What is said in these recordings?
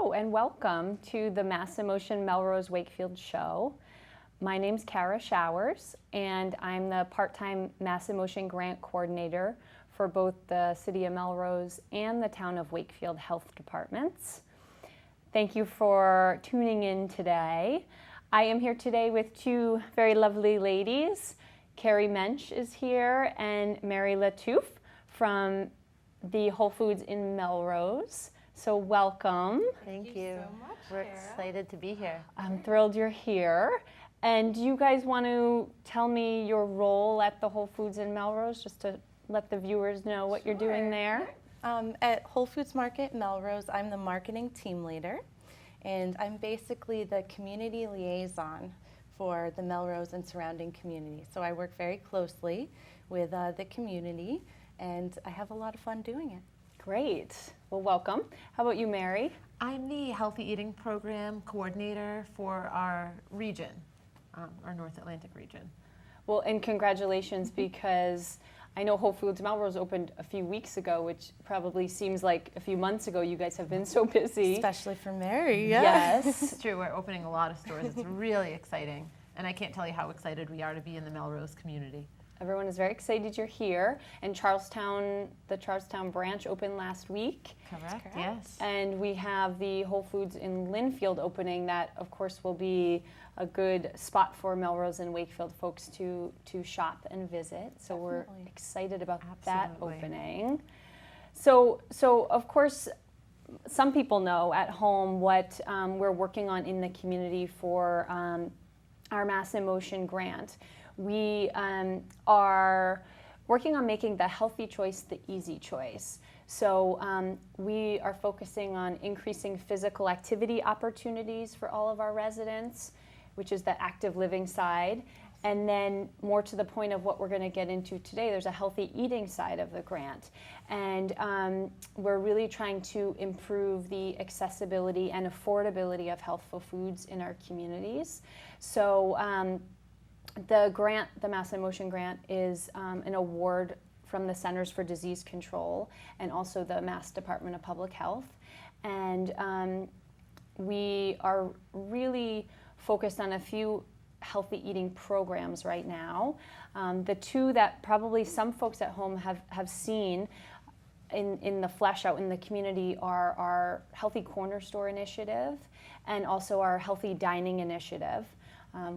Hello and welcome to the Mass Emotion Melrose-Wakefield show. My name's Carrie Showers and I'm the part-time Mass Emotion Grant Coordinator for both the City of Melrose and the Town of Wakefield Health Departments. Thank you for tuning in today. I am here today with two very lovely ladies. Carrie Mensch is here and Mary Latouf from the Whole Foods in Melrose. So welcome. Thank you so much, We're excited to be here. I'm thrilled you're here. And do you guys want to tell me your role at the Whole Foods in Melrose, just to let the viewers know what you're doing there? At Whole Foods Market Melrose, I'm the marketing team leader, and I'm basically the community liaison for the Melrose and surrounding community. So I work very closely with the community, and I have a lot of fun doing it. Great. Well, welcome. How about you, Mary? I'm the Healthy Eating Program Coordinator for our region, our North Atlantic region. Well, and congratulations, because I know Whole Foods Melrose opened a few weeks ago, which probably seems like a few months ago. You guys have been so busy. Especially for Mary, yeah. Yes. It's true, we're opening a lot of stores. It's really exciting. And I can't tell you how excited we are to be in the Melrose community. Everyone is very excited you're here. And Charlestown, the Charlestown branch opened last week. Correct, yes. And we have the Whole Foods in Linfield opening that, of course, will be a good spot for Melrose and Wakefield folks to shop and visit. So Definitely. We're excited about that Absolutely. opening. So of course, some people know at home what we're working on in the community for our Mass Emotion grant. We are working on making the healthy choice the easy choice. So we are focusing on increasing physical activity opportunities for all of our residents, which is the active living side. And then more to the point of what we're going to get into today, there's a healthy eating side of the grant. And we're really trying to improve the accessibility and affordability of healthful foods in our communities. So the grant, the Mass Emotion grant, is an award from the Centers for Disease Control and also the Mass Department of Public Health. And we are really focused on a few healthy eating programs right now. The two that probably some folks at home have seen in the flesh out in the community are our Healthy Corner Store initiative and also our Healthy Dining initiative.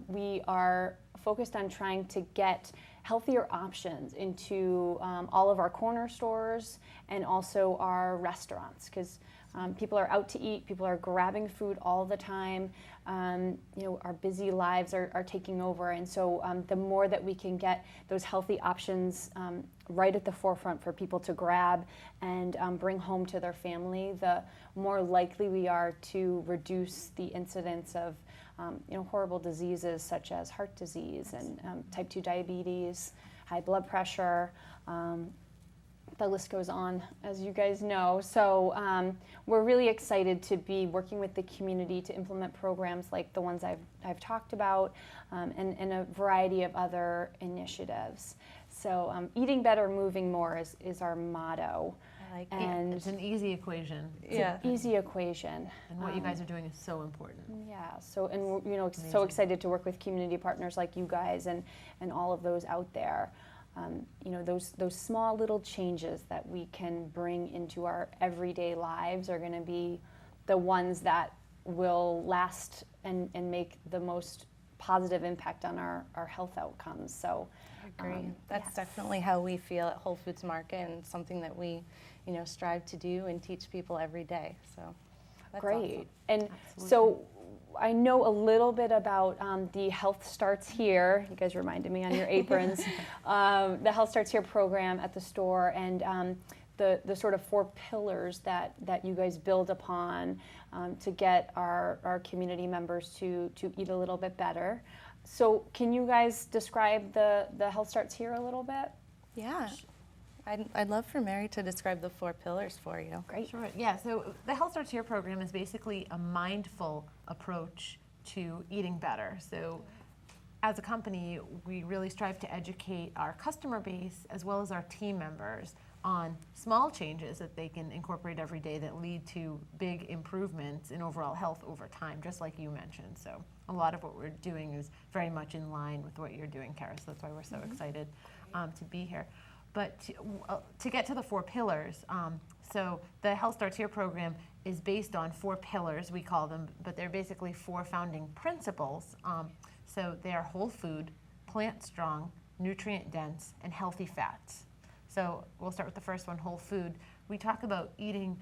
We are focused on trying to get healthier options into all of our corner stores and also our restaurants, because people are out to eat, people are grabbing food all the time. Our busy lives are taking over, and so the more that we can get those healthy options right at the forefront for people to grab and bring home to their family, the more likely we are to reduce the incidence of horrible diseases such as heart disease and type 2 diabetes, high blood pressure. The list goes on, as you guys know. So we're really excited to be working with the community to implement programs like the ones I've talked about and a variety of other initiatives. So eating better, moving more is our motto. I like And It's an easy equation. it's an easy equation. And what you guys are doing is so important. Yeah, so and we're so Amazing. excited to work with community partners like you guys and all of those out there. Those small little changes that we can bring into our everyday lives are going to be the ones that will last and make the most positive impact on our health outcomes. So I agree. That's yes. definitely how we feel at Whole Foods Market, and something that we, strive to do and teach people every day. So that's Great. awesome. And Absolutely. so I know a little bit about the Health Starts Here. You guys reminded me on your aprons. The Health Starts Here program at the store, and the sort of 4 pillars that you guys build upon to get our community members to eat a little bit better. So can you guys describe the Health Starts Here a little bit? Yeah. I'd love for Mary to describe the 4 pillars for you. Great. Sure, yeah, so the Health Starts Here program is basically a mindful approach to eating better. So as a company, we really strive to educate our customer base as well as our team members on small changes that they can incorporate every day that lead to big improvements in overall health over time, just like you mentioned. So a lot of what we're doing is very much in line with what you're doing, Carrie, so that's why we're so excited to be here. But to get to the 4 pillars, so the Health Starts Here program is based on 4 pillars, we call them, but they're basically 4 founding principles. So they are whole food, plant strong, nutrient dense, and healthy fats. So we'll start with the first one, whole food. We talk about eating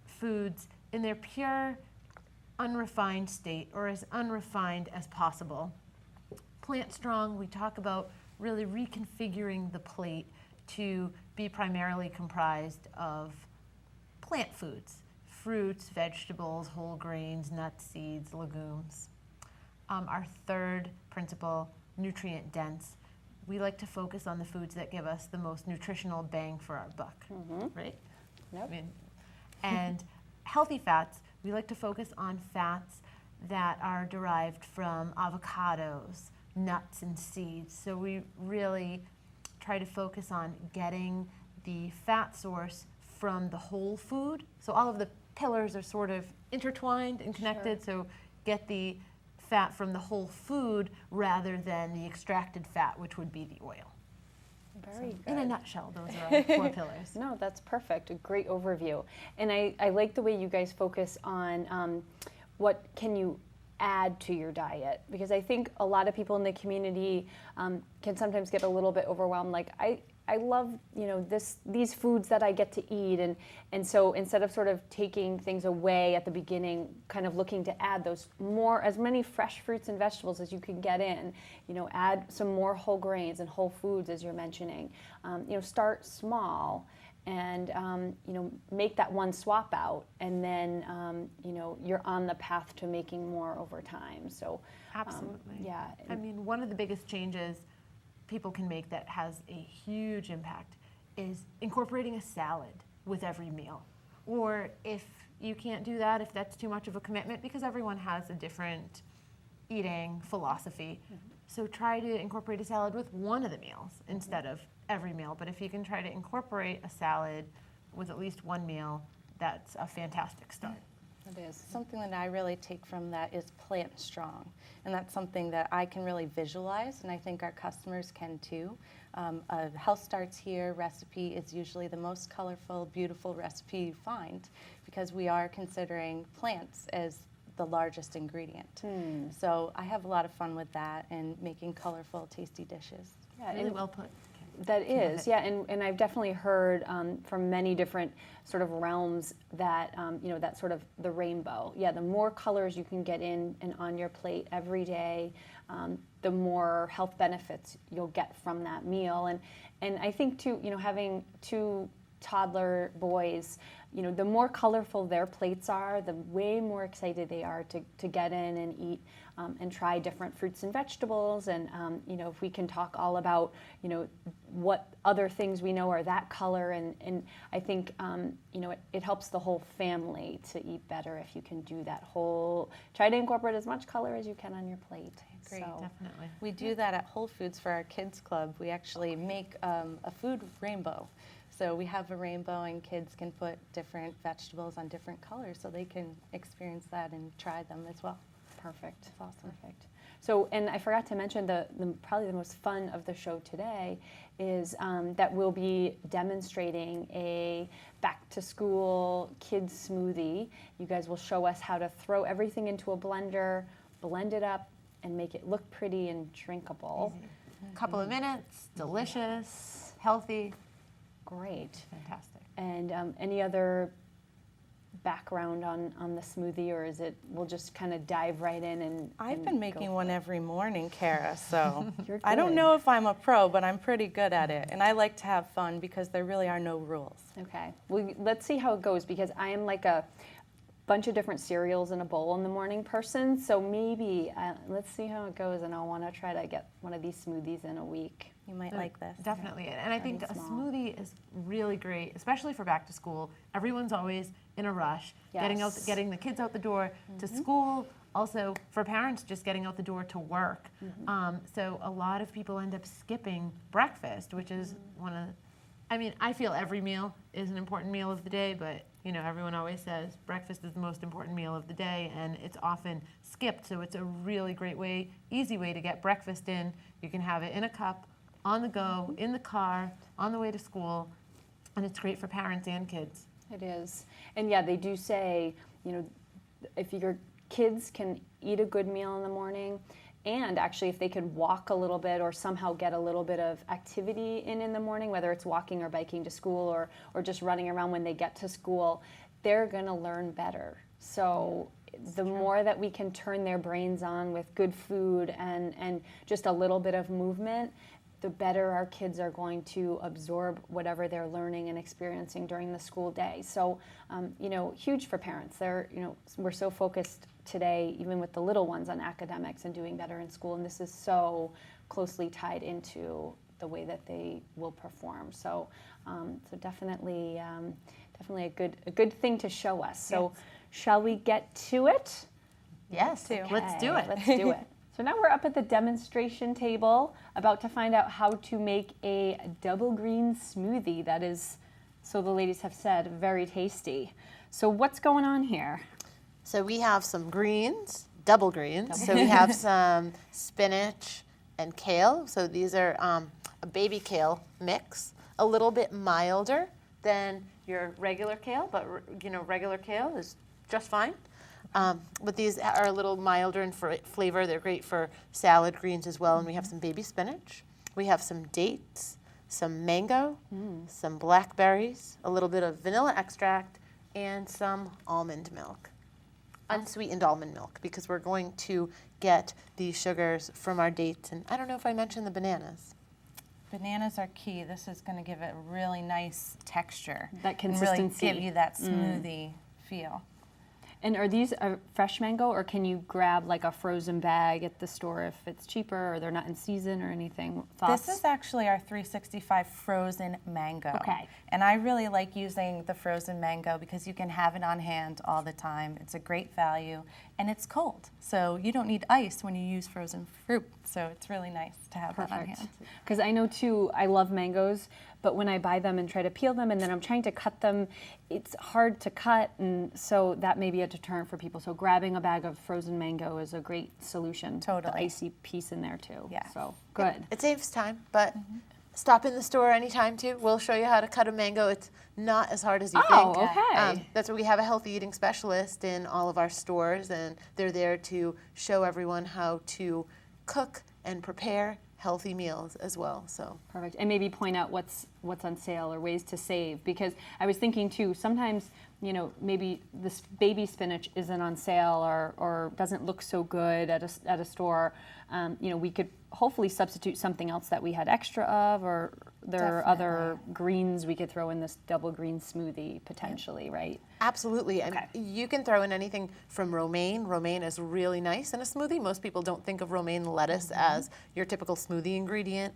foods in their pure, unrefined state, or as unrefined as possible. Plant strong, we talk about really reconfiguring the plate to be primarily comprised of plant foods, fruits, vegetables, whole grains, nuts, seeds, legumes. Our third principle, nutrient dense, we like to focus on the foods that give us the most nutritional bang for our buck, right? Yep. And healthy fats, we like to focus on fats that are derived from avocados, nuts, and seeds. So we really try to focus on getting the fat source from the whole food. So all of the pillars are sort of intertwined and connected. So get the fat from the whole food rather than the extracted fat, which would be the oil. Very So, good. in a nutshell, those are our 4 pillars. No, that's perfect. A great overview. And I like the way you guys focus on what can you add to your diet, because I think a lot of people in the community can sometimes get a little bit overwhelmed. Like I love these foods that I get to eat, and so instead of sort of taking things away at the beginning, kind of looking to add as many fresh fruits and vegetables as you can get in, add some more whole grains and whole foods as you're mentioning. Start small. And make that one swap out, and then you're on the path to making more over time. So Absolutely. Yeah. I mean, one of the biggest changes people can make that has a huge impact is incorporating a salad with every meal. Or if you can't do that, if that's too much of a commitment, because everyone has a different eating philosophy. So try to incorporate a salad with one of the meals instead of every meal. But if you can try to incorporate a salad with at least one meal, that's a fantastic start. It is. Something that I really take from that is plant strong. And that's something that I can really visualize, and I think our customers can too. A Health Starts Here recipe is usually the most colorful, beautiful recipe you find, because we are considering plants as the largest ingredient. So I have a lot of fun with that and making colorful, tasty dishes. Yeah, Really well put. That is, yeah, and I've definitely heard from many different sort of realms that that sort of the rainbow. Yeah, the more colors you can get in and on your plate every day, the more health benefits you'll get from that meal. And I think too, having 2 toddler boys, the more colorful their plates are, the way more excited they are to get in and eat and try different fruits and vegetables. And if we can talk all about what other things we know are that color, and I think it helps the whole family to eat better if you can do that try to incorporate as much color as you can on your plate. Great. So, Definitely. We do that at Whole Foods for our kids club. We actually make a food rainbow. So we have a rainbow, and kids can put different vegetables on different colors, so they can experience that and try them as well. perfect. That's awesome. Perfect. So, and I forgot to mention probably the most fun of the show today is that we'll be demonstrating a back-to-school kids smoothie. You guys will show us how to throw everything into a blender, blend it up, and make it look pretty and drinkable. Easy. Couple of minutes, delicious, healthy. Great. Fantastic. And any other background on the smoothie, or is it we'll just kind of dive right in and I've been making one every morning, Kara, so You're I don't good. know if I'm a pro, but I'm pretty good at it. And I like to have fun because there really are no rules. Okay. Well, let's see how it goes, because I am like a bunch of different cereals in a bowl in the morning person. So maybe let's see how it goes, and I'll want to try to get one of these smoothies in a week. You might like this. Definitely. And I think a small. smoothie is really great, especially for back to school. Everyone's always in a rush, Yes. getting the kids out the door to school. Also, for parents, just getting out the door to work. So a lot of people end up skipping breakfast, which is I mean, I feel every meal is an important meal of the day, but you know, everyone always says breakfast is the most important meal of the day, and it's often skipped. So it's a really great way, easy way to get breakfast in. You can have it in a cup, on the go, in the car, on the way to school, and it's great for parents and kids. It is. And yeah, they do say, if your kids can eat a good meal in the morning, and actually if they could walk a little bit or somehow get a little bit of activity in the morning, whether it's walking or biking to school or just running around when they get to school, they're going to learn better. So the more that we can turn their brains on with good food and just a little bit of movement, the better our kids are going to absorb whatever they're learning and experiencing during the school day. So, huge for parents. We're so focused today, even with the little ones, on academics and doing better in school, and this is so closely tied into the way that they will perform. So, definitely a good thing to show us. So, yes. Shall we get to it? Yes, okay. Let's do it. Let's do it. So now we're up at the demonstration table, about to find out how to make a double green smoothie that is, so the ladies have said, very tasty. So what's going on here? So we have some greens, double greens. So we have some spinach and kale. So these are a baby kale mix, a little bit milder than your regular kale, but regular kale is just fine. But these are a little milder in flavor. They're great for salad greens as well. And we have some baby spinach. We have some dates, some mango, some blackberries, a little bit of vanilla extract, and some almond milk. Unsweetened almond milk, because we're going to get these sugars from our dates. And I don't know if I mentioned the bananas. Bananas are key. This is going to give it a really nice texture. That consistency. And really give you that smoothie feel. And are these a fresh mango, or can you grab like a frozen bag at the store if it's cheaper, or they're not in season or anything? Thoughts? This is actually our 365 frozen mango. Okay. And I really like using the frozen mango because you can have it on hand all the time. It's a great value, and it's cold. So you don't need ice when you use frozen fruit. So it's really nice to have that on hand. Because I know too, I love mangoes, but when I buy them and try to peel them and then I'm trying to cut them, it's hard to cut, and so that may be a deterrent for people. So grabbing a bag of frozen mango is a great solution. Totally. The icy piece in there too. Yeah. So good. It saves time, but stop in the store anytime too. We'll show you how to cut a mango. It's not as hard as you think. Okay. That's why we have a healthy eating specialist in all of our stores, and they're there to show everyone how to cook and prepare healthy meals as well. So Perfect. And maybe point out what's on sale or ways to save, because I was thinking too, sometimes maybe this baby spinach isn't on sale or doesn't look so good at a store. We could hopefully substitute something else that we had extra of, or there are other greens we could throw in this double green smoothie potentially, right? absolutely, and Okay. you can throw in anything from romaine. Romaine is really nice in a smoothie. Most people don't think of romaine lettuce as your typical smoothie ingredient.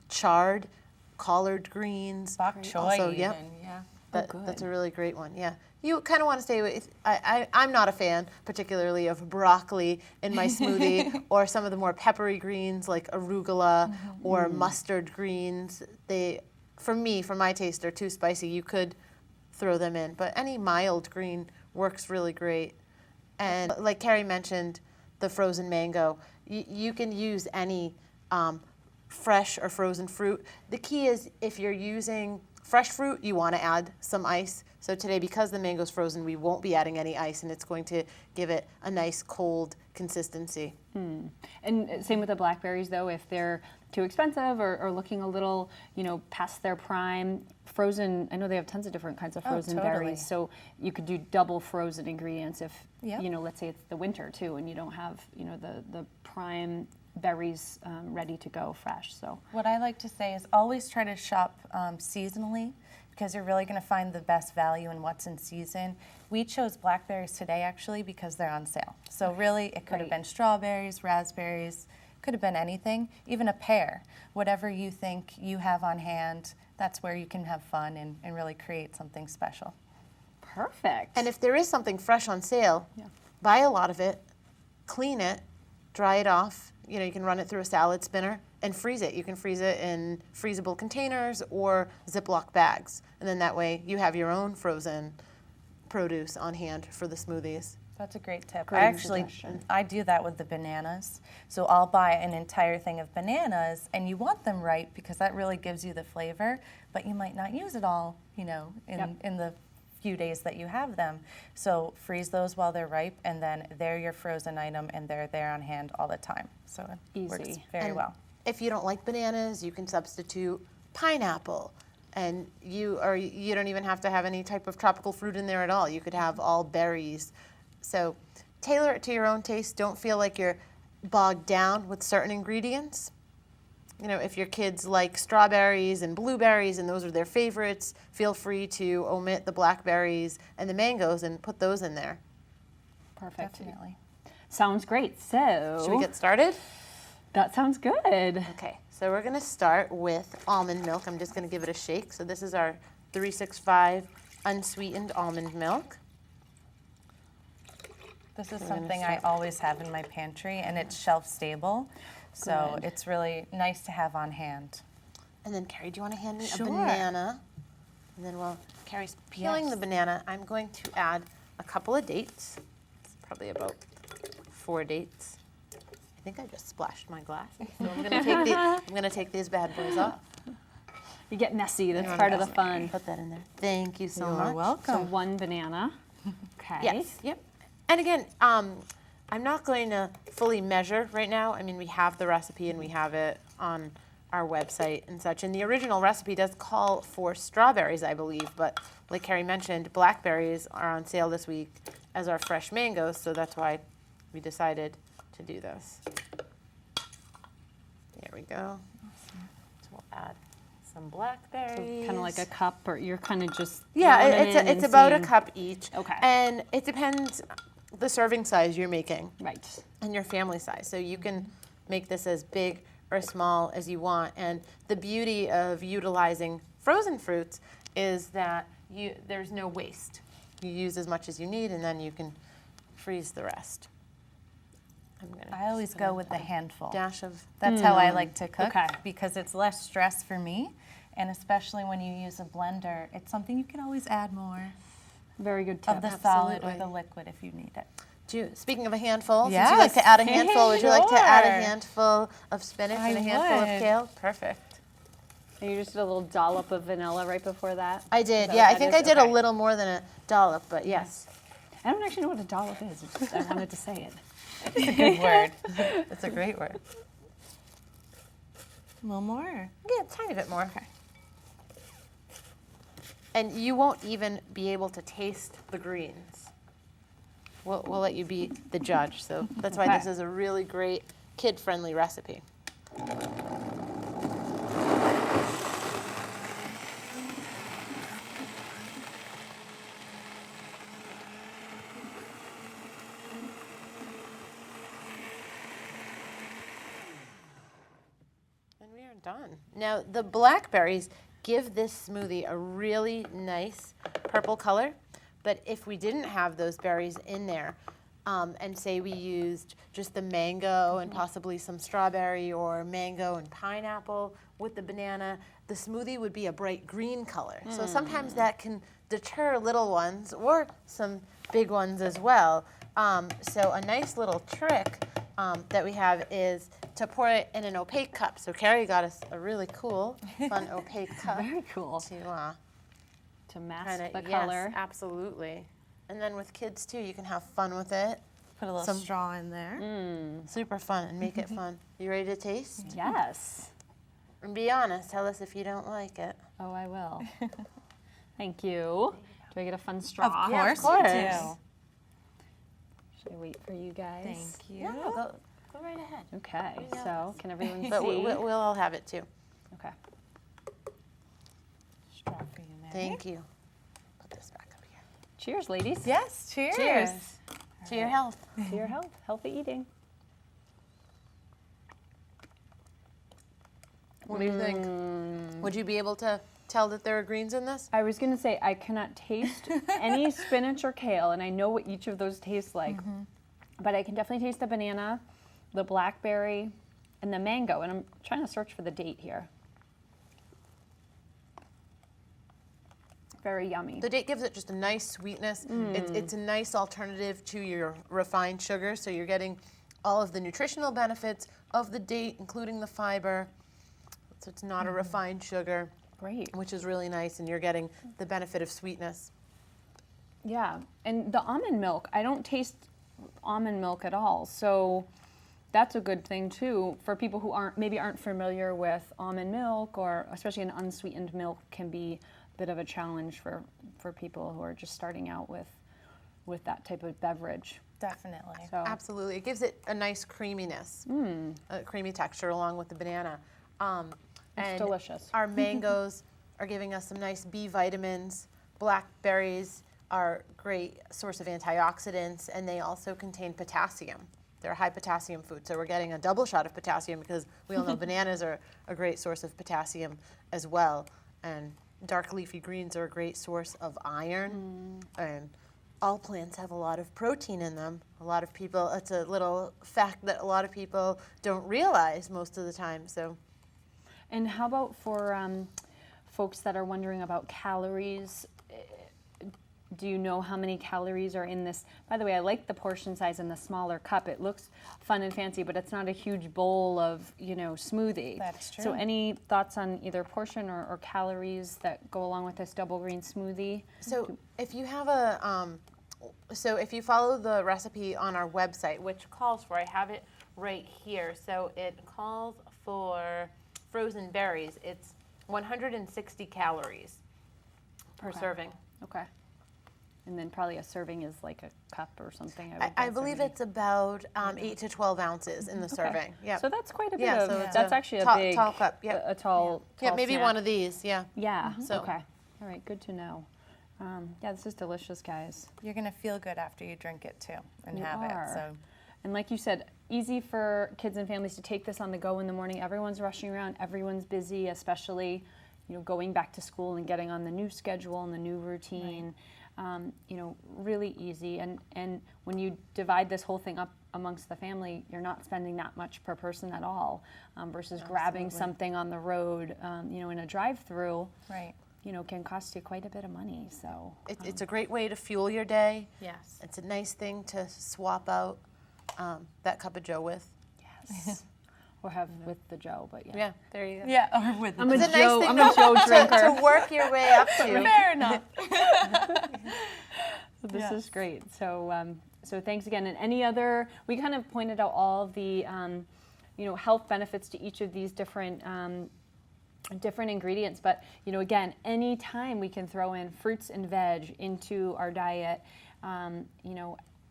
Chard, collard greens. Bok choy also, even, yep. yeah. That's a really great one, yeah. You kind of want to stay away. I'm not a fan, particularly of broccoli in my smoothie, or some of the more peppery greens like arugula or mustard greens. For my taste, they're too spicy. You could throw them in, but any mild green works really great. And like Carrie mentioned, the frozen mango, you can use any fresh or frozen fruit. The key is if you're using fresh fruit, you want to add some ice. So today, because the mango's frozen, we won't be adding any ice, and it's going to give it a nice cold consistency. And same with the blackberries, though, if they're too expensive or looking a little, past their prime. Frozen, I know they have tons of different kinds of frozen berries, so you could do double frozen ingredients if, let's say it's the winter too, and you don't have, the prime berries ready to go fresh. So what I like to say is always try to shop seasonally, because you're really going to find the best value in what's in season. We chose blackberries today actually because they're on sale. So really it could have been strawberries, raspberries, could have been anything, even a pear. Whatever you think you have on hand, that's where you can have fun and really create something special. perfect. And if there is something fresh on sale, buy a lot of it, clean it, dry it off, you can run it through a salad spinner and freeze it. You can freeze it in freezable containers or Ziploc bags. And then that way you have your own frozen produce on hand for the smoothies. That's a great tip. Great suggestion. I do that with the bananas. So I'll buy an entire thing of bananas, and you want them ripe because that really gives you the flavor, but you might not use it all, in the few days that you have them. So freeze those while they're ripe, and then they're your frozen item, and they're there on hand all the time. So it works Easy. very And well. if you don't like bananas, you can substitute pineapple. And you don't even have to have any type of tropical fruit in there at all. You could have all berries. So tailor it to your own taste. Don't feel like you're bogged down with certain ingredients. If your kids like strawberries and blueberries and those are their favorites, feel free to omit the blackberries and the mangoes and put those in there. Perfect. Definitely. Sounds great. So Should we get started? that sounds good. Okay, so we're going to start with almond milk. I'm just going to give it a shake. So this is our 365 unsweetened almond milk. This is We're gonna something I always have in my pantry, and it's shelf stable. So Good. it's really nice to have on hand. And then, Carrie, do you want to hand me Sure. a banana? And then while Carrie's peeling Yes. the banana, I'm going to add a couple of dates. It's probably about 4 dates. I think I just splashed my glass. So I'm going to take these bad boys off. You get messy. That's Anyone part of the else? fun. Put that in there. Thank you so You're much. So welcome. 1 banana. Okay. Yes. Yep. And again, I'm not going to fully measure right now. I mean, we have the recipe and we have it on our website and such. And the original recipe does call for strawberries, I believe. But like Carrie mentioned, blackberries are on sale this week as our fresh mangoes. So that's why we decided to do this. There we go. So we'll add some blackberries. Kind of like a cup, or you're kind of just Yeah, throwing it in it's and about a seeing- cup each. Okay. And it depends the serving size you're making Right. and your family size. So you can make this as big or small as you want. And the beauty of utilizing frozen fruits is that there's no waste. You use as much as you need, and then you can freeze the rest. I always go with the handful. Dash of That's how I like to cook Okay. because it's less stress for me. And especially when you use a blender, it's something you can always add more Very good tip. of the solid or Absolutely. the liquid if you need it. Speaking of a handful, since you like to Yes. add a handful, would you like to add a Sure. handful of spinach and a I handful of would. kale? Perfect. And you just did a little dollop of vanilla right before that? I Is did, that yeah. what I that think is? I did Okay. a little more than a dollop, but yes. I don't actually know what a dollop is. It's just, I wanted to say it. It's a good word. It's a great word. A little more. Yeah, a tiny bit more. Okay. And you won't even be able to taste the greens. We'll let you be the judge. So that's why Okay. this is a really great kid-friendly recipe. And we are done. Now, the blackberries give this smoothie a really nice purple color, but if we didn't have those berries in there, and say we used just the mango and possibly some strawberry or mango and pineapple with the banana, the smoothie would be a bright green color. So sometimes that can deter little ones or some big ones as well. So a nice little trick that we have is to pour it in an opaque cup. So Carrie got us a really cool, fun opaque cup Very cool. to To mask kind the of, color. yes, absolutely. And then with kids too, you can have fun with it. Put a little Some- straw in there. Super fun and make it fun. You ready to taste? Yes. And be honest, tell us if you don't like it. Oh, I will. Thank you. Do I get a fun straw? Of Yeah, of course you course. do. Should I wait for you guys? Thank you. Yeah, go right ahead. Okay, You know so this. can everyone But see? we'll all have it too. Okay. Straw for you, Mary. Thank you. Put this back up here. Cheers, ladies. Yes, cheers. Cheers. To your health. To your health. Healthy eating. What do you think? Would you be able to tell that there are greens in this? I was going to say, I cannot taste any spinach or kale, and I know what each of those taste like. But I can definitely taste the banana. the blackberry, and the mango. And I'm trying to search for the date here. Very yummy. The date gives it just a nice sweetness. It's a nice alternative to your refined sugar, so you're getting all of the nutritional benefits of the date, including the fiber. So it's not a refined sugar, Great. which is really nice, and you're getting the benefit of sweetness. Yeah, and the almond milk, I don't taste almond milk at all. So that's a good thing too for people who aren't familiar with almond milk, or especially an unsweetened milk can be a bit of a challenge for people who are just starting out with that type of beverage. Definitely. So Absolutely. It gives it a nice creaminess, a creamy texture along with the banana. it's And delicious. our mangoes are giving us some nice B vitamins. Blackberries are a great source of antioxidants, and they also contain potassium. They're a high potassium food, so we're getting a double shot of potassium because we all know bananas are a great source of potassium as well. And dark leafy greens are a great source of iron. And all plants have a lot of protein in them. A lot of people, it's a little fact that a lot of people don't realize most of the time. So And how about for folks that are wondering about calories? Do you know how many calories are in this? By the way, I like the portion size in the smaller cup. It looks fun and fancy, but it's not a huge bowl of, smoothie. That's true. So any thoughts on either portion or calories that go along with this double green smoothie? So if you have if you follow the recipe on our website, which calls for, I have it right here. So it calls for frozen berries. It's 160 calories per serving. Okay. And then probably a serving is like a cup or something. I would guess, or believe maybe- it's about 8 to 12 ounces in the serving. Yeah. So that's quite a bit Yeah, of, so it's that's a actually a tall- big, tall cup, yep. a tall Maybe snack. one of these. Yeah. Yeah, So- okay. All right, good to know. Yeah, this is delicious, guys. You're going to feel good after you drink it too and You have are. it. So And like you said, easy for kids and families to take this on the go in the morning. Everyone's rushing around, everyone's busy, especially, going back to school and getting on the new schedule and the new routine. Really easy. And when you divide this whole thing up amongst the family, you're not spending that much per person at all, versus grabbing something on the road, in a drive-through. right. Can cost you quite a bit of money. So It's a great way to fuel your day. Yes. It's a nice thing to swap out that cup of Joe with. yes, or have with the Joe. But Yeah, there you go. Yeah, or with I'm a It's a nice Joe. thing I'm a Joe drinker. to work your way up to. Fair enough. This Yes. is great. So, so thanks again. And any other? We kind of pointed out all of the, health benefits to each of these different ingredients. But again, anytime we can throw in fruits and veg into our diet,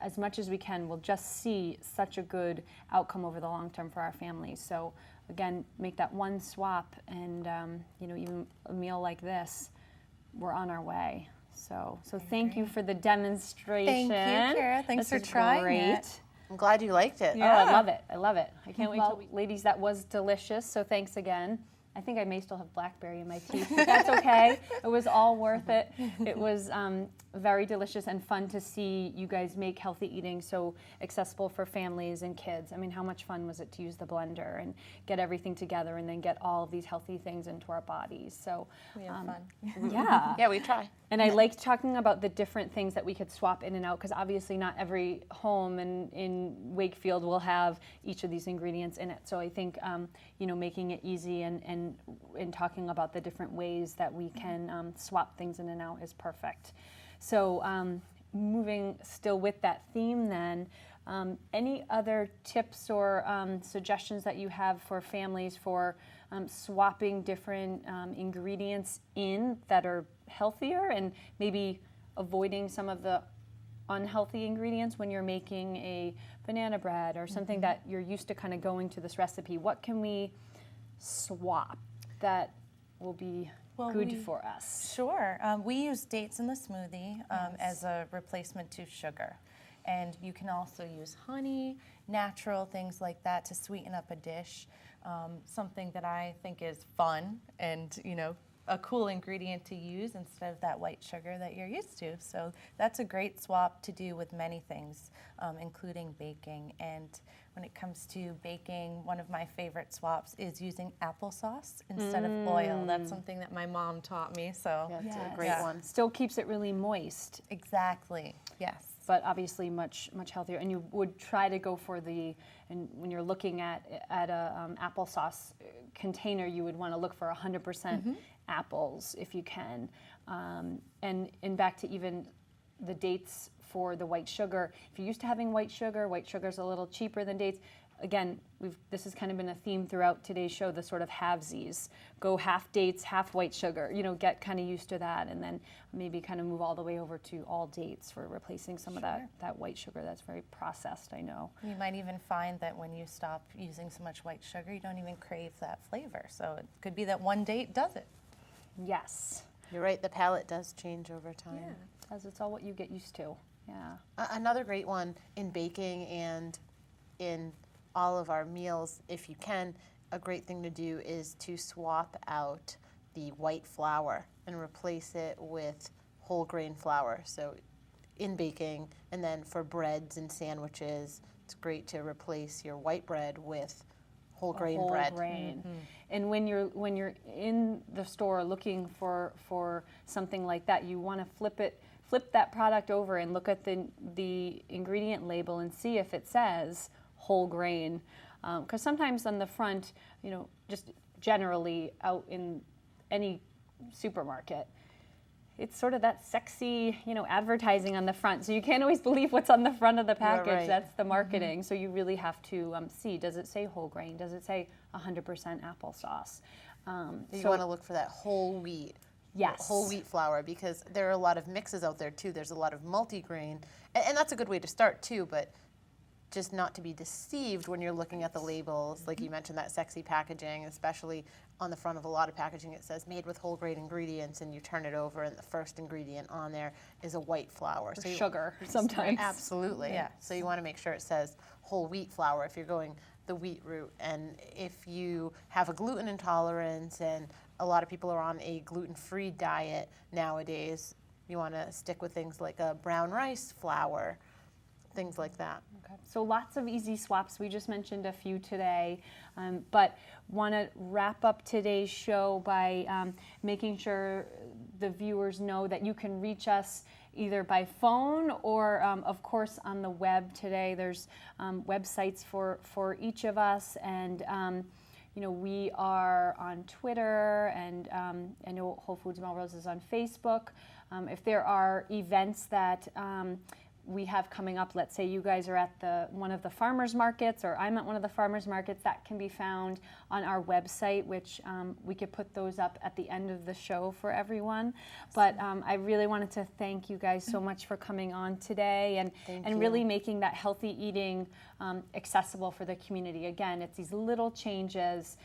as much as we can, we'll just see such a good outcome over the long term for our families. So again, make that one swap, and even a meal like this, we're on our way. So thank you for the demonstration. Thank you, Kara. Thanks This for is trying great. it. I'm glad you liked it. Oh, I love it. I love it. I can't wait till ladies, that was delicious. So thanks again. I think I may still have blackberry in my teeth, but that's okay. It was all worth it. It was very delicious and fun to see you guys make healthy eating so accessible for families and kids. I mean, how much fun was it to use the blender and get everything together and then get all of these healthy things into our bodies? So We have fun. yeah. Yeah, we try. And I liked talking about the different things that we could swap in and out, because obviously not every home in Wakefield will have each of these ingredients in it. So I think making it easy and talking about the different ways that we can swap things in and out is perfect. So moving still with that theme then, any other tips or suggestions that you have for families for swapping different ingredients in that are healthier, and maybe avoiding some of the unhealthy ingredients when you're making a banana bread or something that you're used to kind of going to this recipe? What can we swap that will be good for us? Sure. We use dates in the smoothie as a replacement to sugar. And you can also use honey, natural things like that to sweeten up a dish. Something that I think is fun and, a cool ingredient to use instead of that white sugar that you're used to. So that's a great swap to do with many things, including baking. And when it comes to baking, one of my favorite swaps is using applesauce instead of oil. That's something that my mom taught me. So That's Yes. a great Yeah. one. Still keeps it really moist, exactly, yes. but obviously much healthier. And you would try to go for and when you're looking at a applesauce container, you would want to look for 100% apples if you can. And back to even the dates for the white sugar. If you're used to having white sugar is a little cheaper than dates. Again, this has kind of been a theme throughout today's show, the sort of halvesies. Go half dates, half white sugar. Get kind of used to that, and then maybe kind of move all the way over to all dates for replacing some of that white sugar that's very processed, I know. You might even find that when you stop using so much white sugar, you don't even crave that flavor. So it could be that one date does it. Yes. You're right, the palate does change over time. Because it's all what you get used to. Yeah. Another great one in baking and in all of our meals, if you can, a great thing to do is to swap out the white flour and replace it with whole grain flour. So in baking, and then for breads and sandwiches, it's great to replace your white bread with whole grain Whole bread. grain. And when you're in the store looking for something like that, you want to flip that product over and look at the ingredient label and see if it says whole grain, because sometimes on the front, just generally out in any supermarket, it's sort of that sexy, advertising on the front. So you can't always believe what's on the front of the package. right. That's the marketing. So you really have to see, does it say whole grain? Does it say 100% applesauce? You want to look for that whole wheat. Yes. Whole wheat flour, because there are a lot of mixes out there too. There's a lot of multigrain, and that's a good way to start too, but just not to be deceived when you're looking at the labels. Like you mentioned, that sexy packaging, especially on the front of a lot of packaging, it says made with whole grain ingredients, and you turn it over and the first ingredient on there is a white flour. Or sugar sometimes. Absolutely. Yes. So you want to make sure it says whole wheat flour if you're going the wheat route. And if you have a gluten intolerance, and a lot of people are on a gluten-free diet nowadays, you want to stick with things like a brown rice flour, things like that. Okay. So lots of easy swaps. We just mentioned a few today, but want to wrap up today's show by making sure the viewers know that you can reach us either by phone or, of course, on the web today. There's websites for each of us, and we are on Twitter, and I know Whole Foods Melrose is on Facebook. If there are events that we have coming up, let's say you guys are at one of the farmers markets, or I'm at one of the farmers markets, that can be found on our website, which we could put those up at the end of the show for everyone. But I really wanted to thank you guys so much for coming on today and really making that healthy eating accessible for the community. Again, it's these little changes.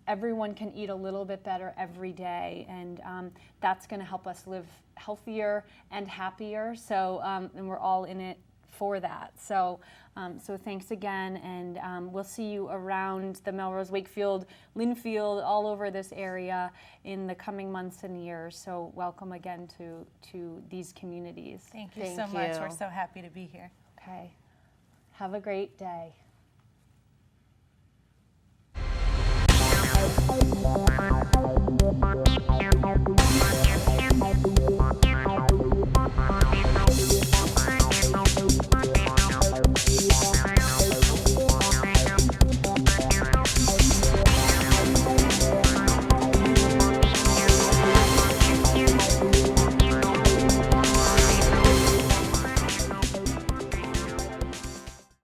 Everyone can eat a little bit better every day, and that's going to help us live healthier and happier. So, and we're all in it for that. So, so thanks again, and we'll see you around the Melrose-Wakefield, Linfield, all over this area in the coming months and years. So, welcome again to these communities. Thank you Thank so much. you. We're so happy to be here. Okay. Have a great day.